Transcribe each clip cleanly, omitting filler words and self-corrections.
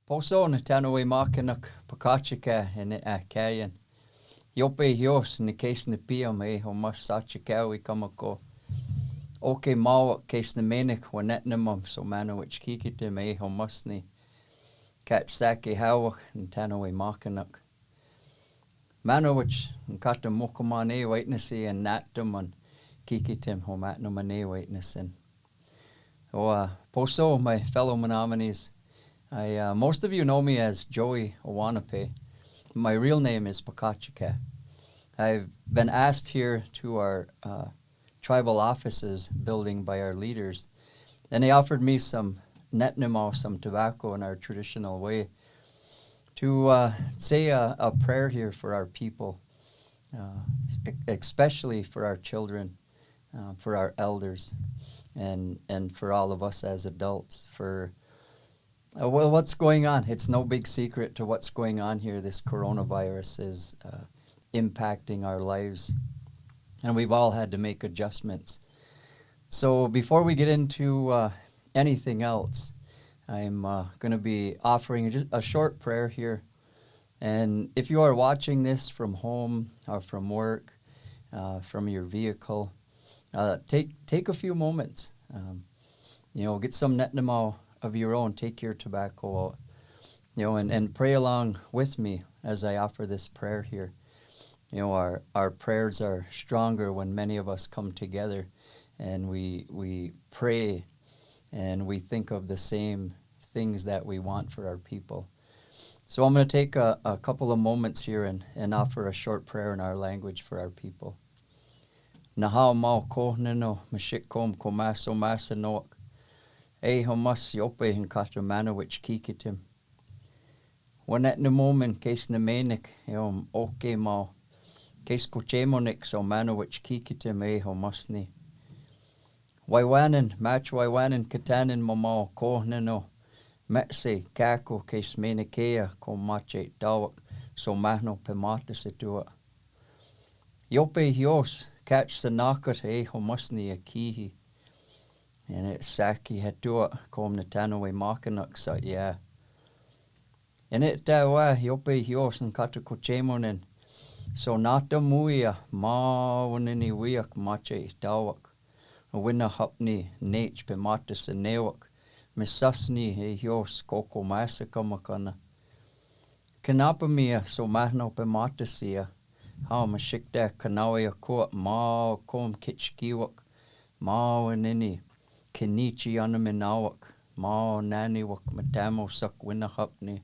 Poso na tanaway makinak pakachika in kayan. Yope yos ni case na pia me o mas sachikawi kamako. Okay mawa case na menik wanetnamum so mano which kikite me o musni. Catch saki hawak and tanaway makinak. Mano which kata mokamane witnessy and natum on kikitim ho matnomane witnessin. Poso, my fellow Menominees, most of you know me as Joey Owanape. My real name is Pakachika. I've been asked here to our tribal offices building by our leaders, and they offered me some netnimo, some tobacco in our traditional way, to say a prayer here for our people, especially for our children, for our elders, and for all of us as adults, for what's going on. It's no big secret to what's going on here. This coronavirus is impacting our lives, and we've all had to make adjustments. So before we get into anything else, I'm going to be offering just a short prayer here. And if you are watching this from home or from work, from your vehicle, take a few moments. Get some netnamo of your own. Take your tobacco out, and pray along with me as I offer this prayer here. Our prayers are stronger when many of us come together and we pray and we think of the same things that we want for our people. So I'm going to take a couple of moments here and offer a short prayer in our language for our people. Nahao mau kohneno mashikom komaso masanoak. Homas yope in katamanowich kikitim. When at the moment case namenik oke mau. Case kochemonik so manowich kikitim homasni. Waiwanan match waiwanan katanin mamao kohneno. Metse kako case menikea komache dawak so mahno pemata situa. Yope hios catch the nakat homasni a kihi. And it's saki hatua kom natanowe makanak sa yeah. And it dawa yope hios and kata kochemonen. So nata muia ma wanini wiak mache dawak. Wina hapni nate pematis and newak. Misasni hios koko masakamakana. Kanapamia so mahno pematasia. How mashikda kanawaya kuat ma kom kitchkiwak. Ma wanini. Kinichi anaminawak, ma nani wak matamo sak winahapni.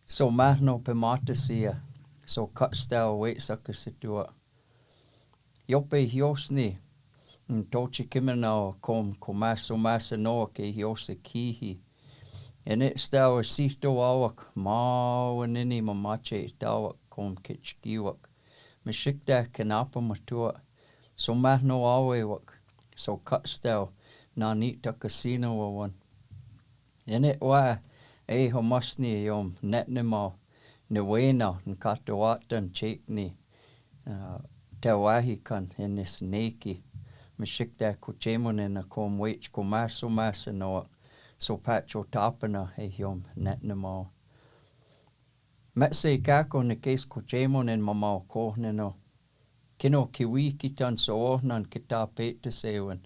So mahno pematasia, so kutstao wait sakasitua. Yope hiosni, tochi kiminao kom komaso masanoa ke hiose kihi. And it stao sito awak, ma wanini mamache dawak kom kitchkiwak. Mashikda kanapa matua, so mahno awewak, so kutstao. Na nita casino one. In it wa homasni yom netnimo newena and katawatan chekni tawahikan in this neki. Mashikta kuchemon in a kom wach komaso masano so pacho tapana yom netnimo. Metse kako ne case kuchemon in mama kohneno. Kino kiwi kitan so nan kita pete sewen.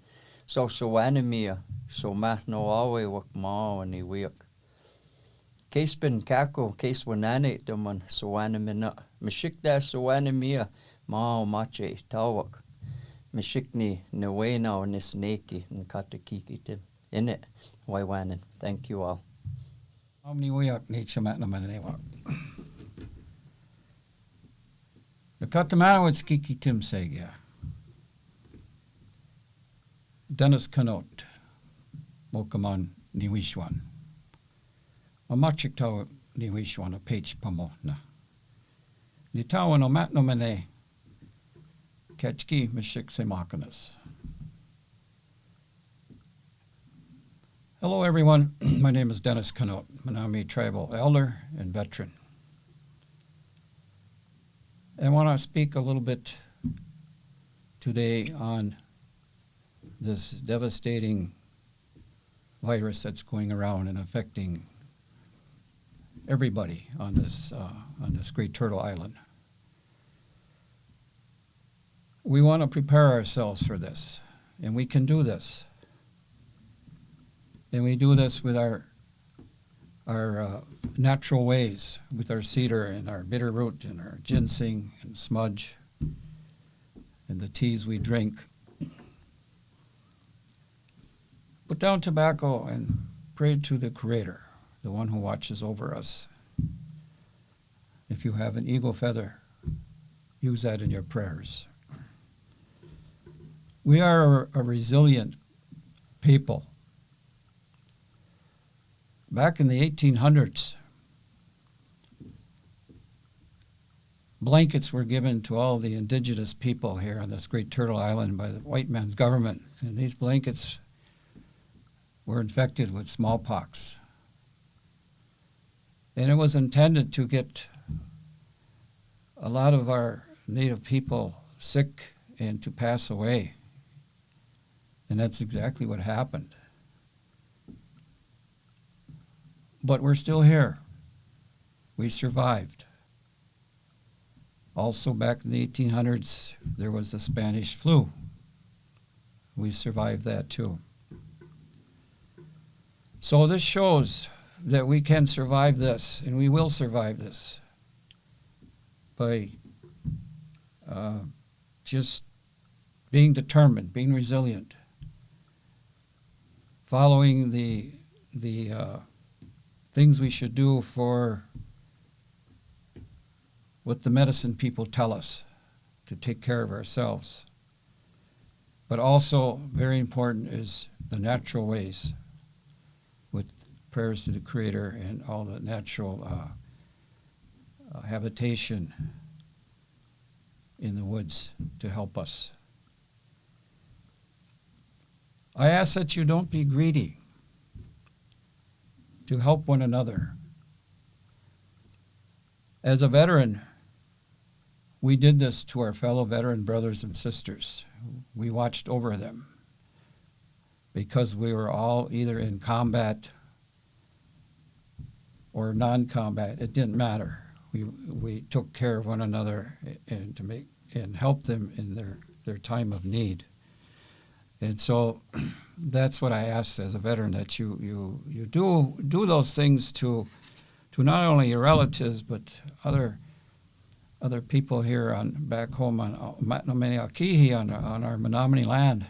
So anamia, so mahno awe wak ma ani wiak. Case ben kako, case wanane daman so anamina. Mashikda so anamia ma mache tawak. Mashikni nawena nis neki and katakikitin. In it, waiwanan. Thank you all. Omni wiak nature matnaman wak. The katamana skiki tim segia. Dennis Kanot, Mokaman Niwishwan. A machiktaw Niwishwan, a page pamona. Nitawan o matnomene, Ketchki Mishik Semakanas. Hello, everyone. My name is Dennis Kanot, Menominee Tribal Elder and Veteran. I want to speak a little bit today on this devastating virus that's going around and affecting everybody on this Great Turtle Island. We want to prepare ourselves for this, and we can do this. And we do this with our natural ways, with our cedar and our bitterroot and our ginseng and smudge and the teas we drink. Put down tobacco and pray to the Creator, the one who watches over us. If you have an eagle feather, use that in your prayers. We are a resilient people. Back in the 1800s, blankets were given to all the indigenous people here on this Great Turtle Island by the white man's government, and these blankets were infected with smallpox. And it was intended to get a lot of our native people sick and to pass away. And that's exactly what happened. But we're still here. We survived. Also back in the 1800s, there was the Spanish flu. We survived that too. So this shows that we can survive this, and we will survive this by just being determined, being resilient, following the things we should do for what the medicine people tell us to take care of ourselves. But also, very important is the natural ways with prayers to the Creator and all the natural habitation in the woods to help us. I ask that you don't be greedy, to help one another. As a veteran, we did this to our fellow veteran brothers and sisters. We watched over them because we were all either in combat or non-combat. It didn't matter. We took care of one another and helped them in their time of need. And so that's what I ask as a veteran, that you do those things to not only your relatives but other people here back home on Matnomeniakihi, on our Menominee land.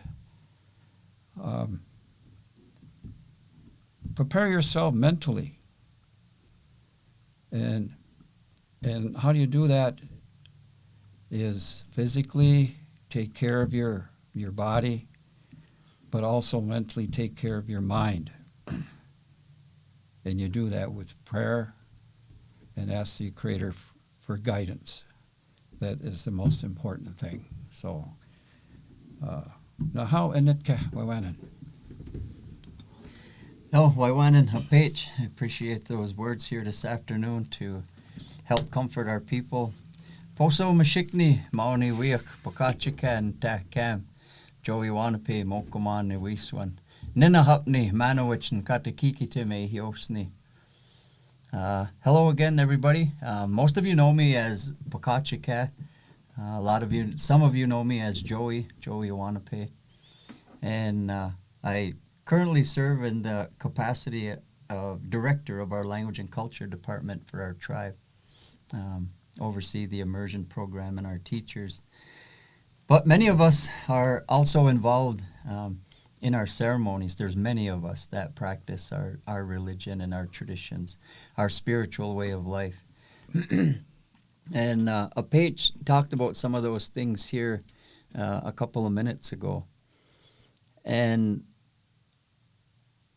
Prepare yourself mentally. And how do you do that is physically take care of your body, but also mentally take care of your mind. And you do that with prayer and ask the Creator for guidance. That is the most important thing. So, now how enitka wawanan? No, Waiwanan Hapech. I appreciate those words here this afternoon to help comfort our people. Poso Mashikni, Maoni Wiak, Pokachikan, Takam, Joey Wanape, Mokoman, Wiswan, Nina Hupni, Manowich, and Katakikitime, Hiosni. Hello again, everybody. Most of you know me as Pokachika. Some of you know me as Joey Wanape. And I currently serve in the capacity of director of our language and culture department for our tribe. Oversee the immersion program and our teachers. But many of us are also involved in our ceremonies. There's many of us that practice our religion and our traditions, our spiritual way of life. And Apech talked about some of those things here a couple of minutes ago. And,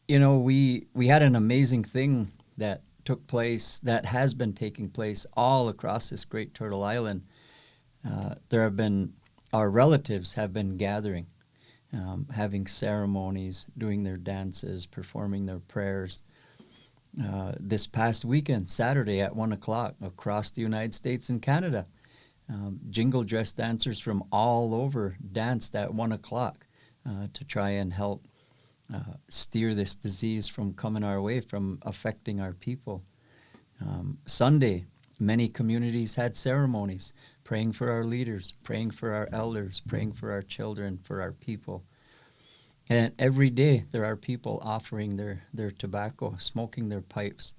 you know, we had an amazing thing that took place, that has been taking place all across this Great Turtle Island. Our relatives have been gathering, having ceremonies, doing their dances, performing their prayers. This past weekend, Saturday at 1 o'clock, across the United States and Canada, jingle dress dancers from all over danced at 1 o'clock to try and help steer this disease from coming our way, from affecting our people. Sunday, many communities had ceremonies, praying for our leaders, praying for our elders, praying for our children, for our people. And every day there are people offering their tobacco, smoking their pipes.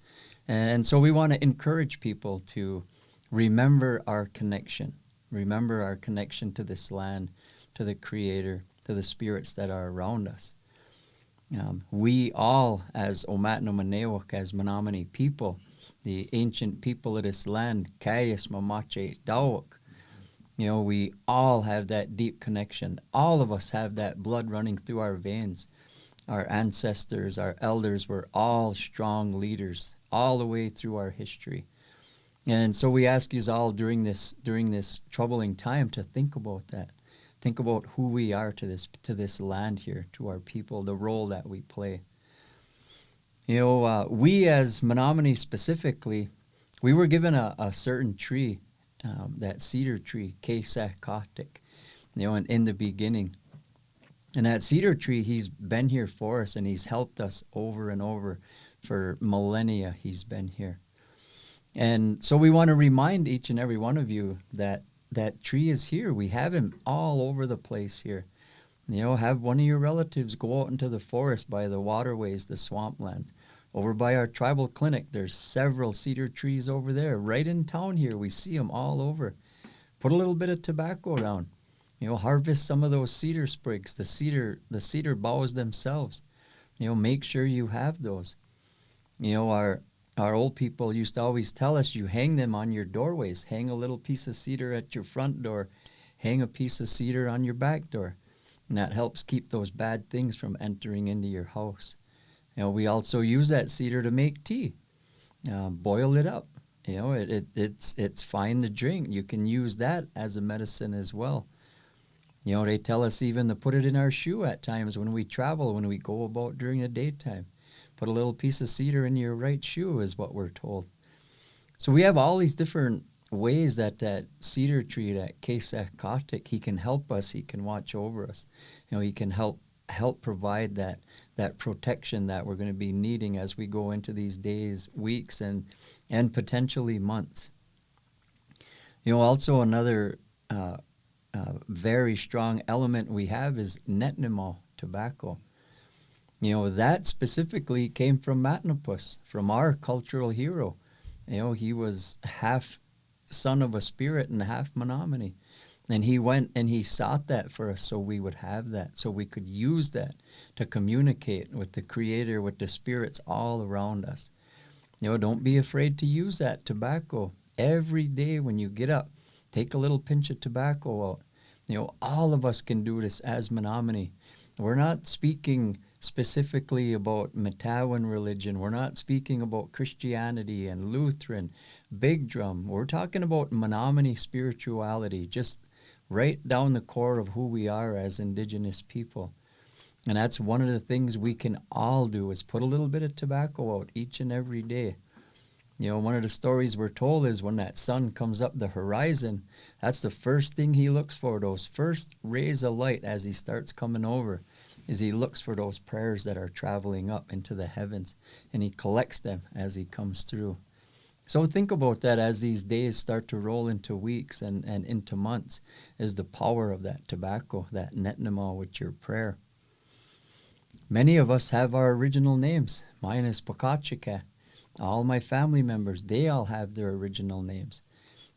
And so we want to encourage people to remember our connection to this land, to the Creator, to the spirits that are around us. We all, as Omatnomanewak, as Menominee people, the ancient people of this land, Kayas, Mamache, Dawak, we all have that deep connection. All of us have that blood running through our veins. Our ancestors, our elders were all strong leaders all the way through our history. And so we ask you all during this troubling time to think about that. Think about who we are to this land here, to our people, the role that we play. We as Menominee specifically, we were given a certain tree, that cedar tree, Kesakatik, in the beginning. And that cedar tree, he's been here for us, and he's helped us over and over for millennia. He's been here. And so we want to remind each and every one of you that that tree is here. We have him all over the place here. Have one of your relatives go out into the forest by the waterways, the swamplands. Over by our tribal clinic, there's several cedar trees over there. Right in town here, we see them all over. Put a little bit of tobacco down. Harvest some of those cedar sprigs, the cedar boughs themselves. Make sure you have those. Our old people used to always tell us, you hang them on your doorways. Hang a little piece of cedar at your front door. Hang a piece of cedar on your back door. And that helps keep those bad things from entering into your house. We also use that cedar to make tea. Boil it up. It's fine to drink. You can use that as a medicine as well. They tell us even to put it in our shoe at times when we travel, when we go about during the daytime. Put a little piece of cedar in your right shoe is what we're told. So we have all these different ways that cedar tree, that Kesakatik, he can help us. He can watch over us. He can help provide that protection that we're going to be needing as we go into these days, weeks, and potentially months. Also another very strong element we have is Netnimo, tobacco. That specifically came from Matnapus, from our cultural hero. He was half son of a spirit and half Menominee. And he went and he sought that for us so we would have that, so we could use that to communicate with the Creator, with the spirits all around us. Don't be afraid to use that tobacco. Every day when you get up, take a little pinch of tobacco out. All of us can do this as Menominee. We're not speaking specifically about MITW religion. We're not speaking about Christianity and Lutheran, Big Drum. We're talking about Menominee spirituality, just right down the core of who we are as Indigenous people. And that's one of the things we can all do, is put a little bit of tobacco out each and every day. One of the stories we're told is when that sun comes up the horizon, that's the first thing he looks for, those first rays of light as he starts coming over, is he looks for those prayers that are traveling up into the heavens, and he collects them as he comes through. So think about that as these days start to roll into weeks and into months, is the power of that tobacco, that Netnamo with your prayer. Many of us have our original names. Mine is Pakachika. All my family members, they all have their original names.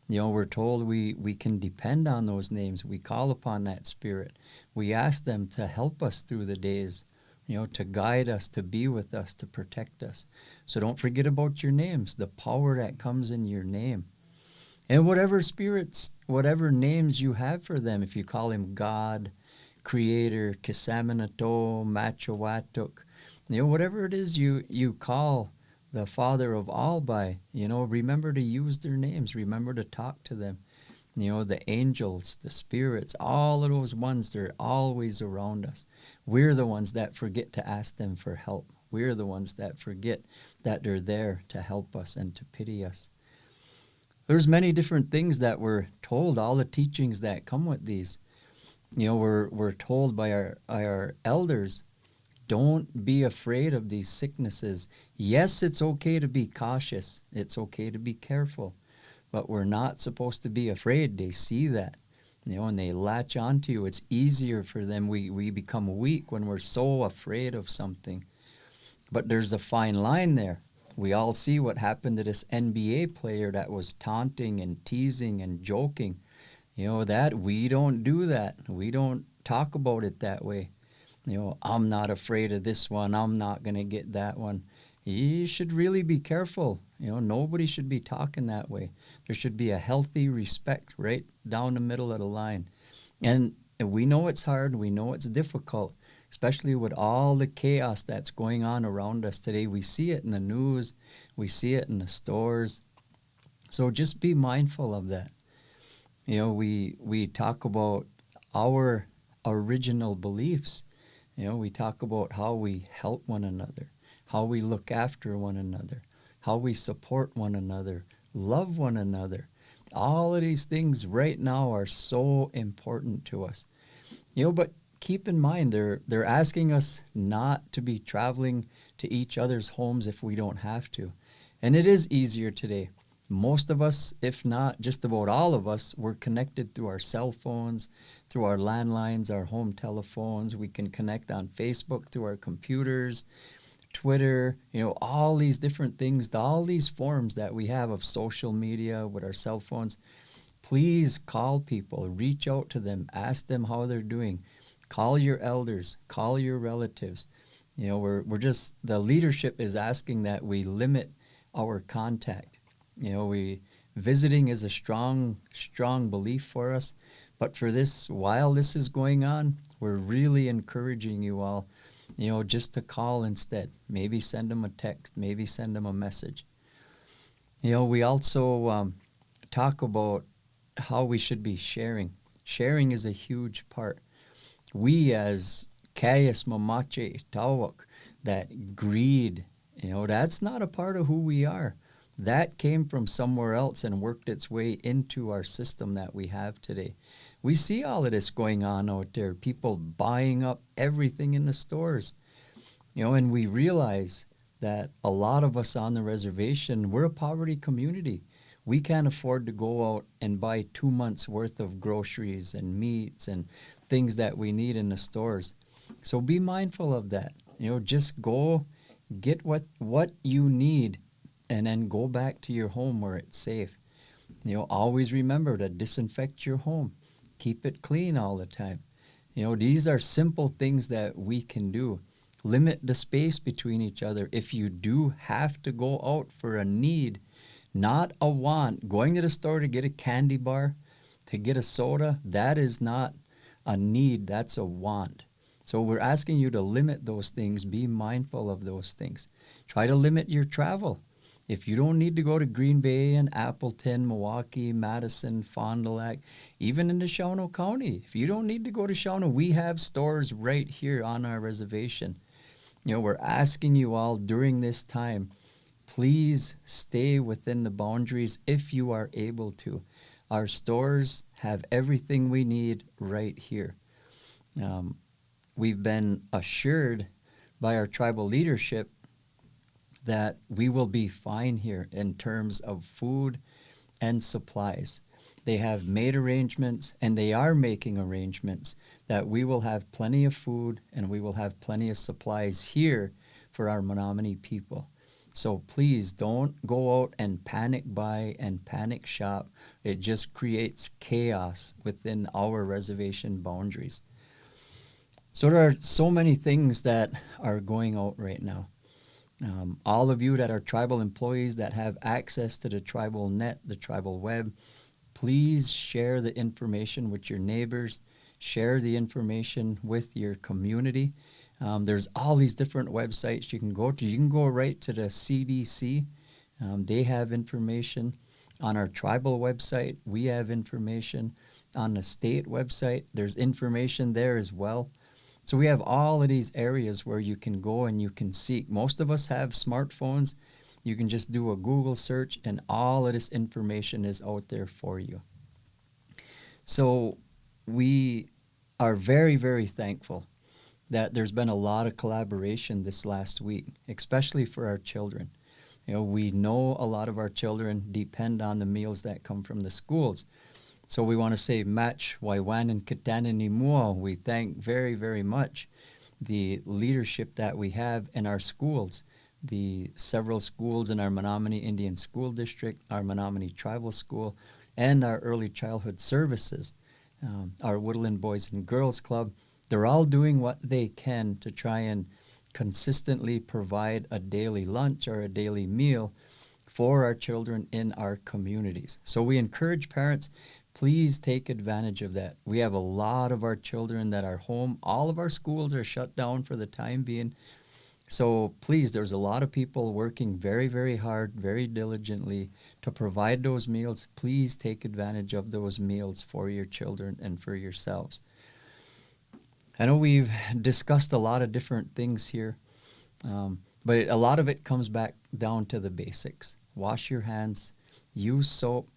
We're told we can depend on those names. We call upon that spirit. We ask them to help us through the days, to guide us, to be with us, to protect us. So don't forget about your names, the power that comes in your name. And whatever spirits, whatever names you have for them, if you call him God, Creator, Kisaminato, Machawatuk, whatever it is you call the Father of all by, remember to use their names. Remember to talk to them. The angels, the spirits, all of those ones, they're always around us. We're the ones that forget to ask them for help. We're the ones that forget that they're there to help us and to pity us. There's many different things that we're told, all the teachings that come with these. We're told by our elders, Don't be afraid of these sicknesses. Yes, it's okay to be cautious. It's okay to be careful. But we're not supposed to be afraid. They see that, and they latch onto you. It's easier for them. We become weak when we're so afraid of something. But there's a fine line there. We all see what happened to this NBA player that was taunting and teasing and joking. That we don't do that. We don't talk about it that way. I'm not afraid of this one. I'm not going to get that one. You should really be careful. Nobody should be talking that way. There should be a healthy respect right down the middle of the line. And we know it's hard. We know it's difficult, especially with all the chaos that's going on around us today. We see it in the news. We see it in the stores. So just be mindful of that. We talk about our original beliefs. We talk about how we help one another, how we look after one another, how we support one another, love one another. All of these things right now are so important to us. But keep in mind, they're asking us not to be traveling to each other's homes if we don't have to. And it is easier today. Most of us, if not just about all of us, we're connected through our cell phones, through our landlines, our home telephones. We can connect on Facebook through our computers, Twitter, all these different things, all these forms that we have of social media with our cell phones. Please call people, reach out to them, ask them how they're doing. Call your elders, call your relatives. We're just, the leadership is asking that we limit our contact. Visiting is a strong belief for us. But for this, while this is going on, we're really encouraging you all, just to call instead. Maybe send them a text, maybe send them a message. We also talk about how we should be sharing. Sharing is a huge part. We as Kayas Mamache Tawak, that greed, that's not a part of who we are. That came from somewhere else and worked its way into our system that we have today. We see all of this going on out there, people buying up everything in the stores. And we realize that a lot of us on the reservation, we're a poverty community. We can't afford to go out and buy 2 months worth of groceries and meats and things that we need in the stores. So be mindful of that. Just go get what you need and then go back to your home where it's safe. Always remember to disinfect your home. Keep it clean all the time. These are simple things that we can do. Limit the space between each other. If you do have to go out for a need, not a want, going to the store to get a candy bar, to get a soda, that is not a need, that's a want. So we're asking you to limit those things. Be mindful of those things. Try to limit your travel. If you don't need to go to Green Bay and Appleton, Milwaukee, Madison, Fond du Lac, even into Shawano County, if you don't need to go to Shawano, we have stores right here on our reservation. We're asking you all during this time, please stay within the boundaries if you are able to. Our stores have everything we need right here. We've been assured by our tribal leadership that we will be fine here in terms of food and supplies. They have made arrangements, and they are making arrangements, that we will have plenty of food and we will have plenty of supplies here for our Menominee people. So please don't go out and panic buy and panic shop. It just creates chaos within our reservation boundaries. So there are so many things that are going out right now. All of you that are tribal employees that have access to the tribal net, the tribal web, please share the information with your neighbors, share the information with your community. There's all these different websites you can go to. You can go right to the CDC. They have information. On our tribal website, we have information. On the state website, there's information there as well. So we have all of these areas where you can go and you can seek. Most of us have smartphones. You can just do a Google search and all of this information is out there for you. So we are very, very thankful that there's been a lot of collaboration this last week, especially for our children. We know a lot of our children depend on the meals that come from the schools. So we want to say Match Waiwan and Kitana Nimua. We thank very, very much the leadership that we have in our schools, the several schools in our Menominee Indian School District, our Menominee Tribal School, and our early childhood services, our Woodland Boys and Girls Club. They're all doing what they can to try and consistently provide a daily lunch or a daily meal for our children in our communities. So we encourage parents, please take advantage of that. We have a lot of our children that are home. All of our schools are shut down for the time being. So please, there's a lot of people working very, very hard, very diligently to provide those meals. Please take advantage of those meals for your children and for yourselves. I know we've discussed a lot of different things here, but a lot of it comes back down to the basics. Wash your hands, use soap.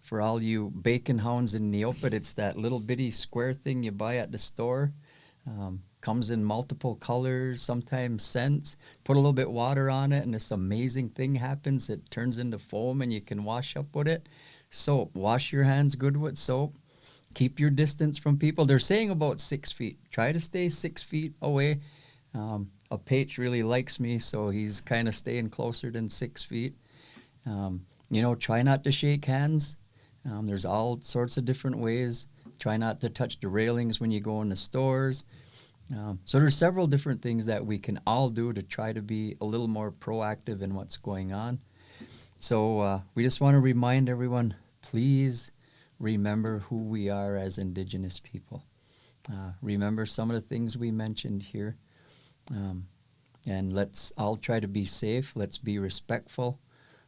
For all you bacon hounds in Neopet, it's that little bitty square thing you buy at the store. Comes in multiple colors, sometimes scents. Put a little bit water on it and this amazing thing happens. It turns into foam and you can wash up with it. Soap, wash your hands good with soap. Keep your distance from people. They're saying about 6 feet. Try to stay 6 feet away. A page really likes me, so he's kind of staying closer than 6 feet. Try not to shake hands. There's all sorts of different ways. Try not to touch the railings when you go in the stores. So there's several different things that we can all do to try to be a little more proactive in what's going on. So we just want to remind everyone, please remember who we are as Indigenous people. Remember some of the things we mentioned here. And let's all try to be safe. Let's be respectful.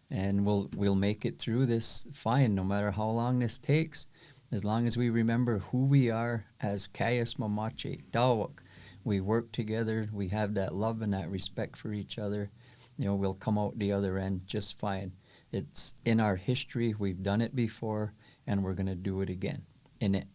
And we'll make it through this fine, no matter how long this takes. As long as we remember who we are as Kayas Mamache, Dawak. We work together. We have that love and that respect for each other. We'll come out the other end just fine. It's in our history. We've done it before, and we're going to do it again. In it.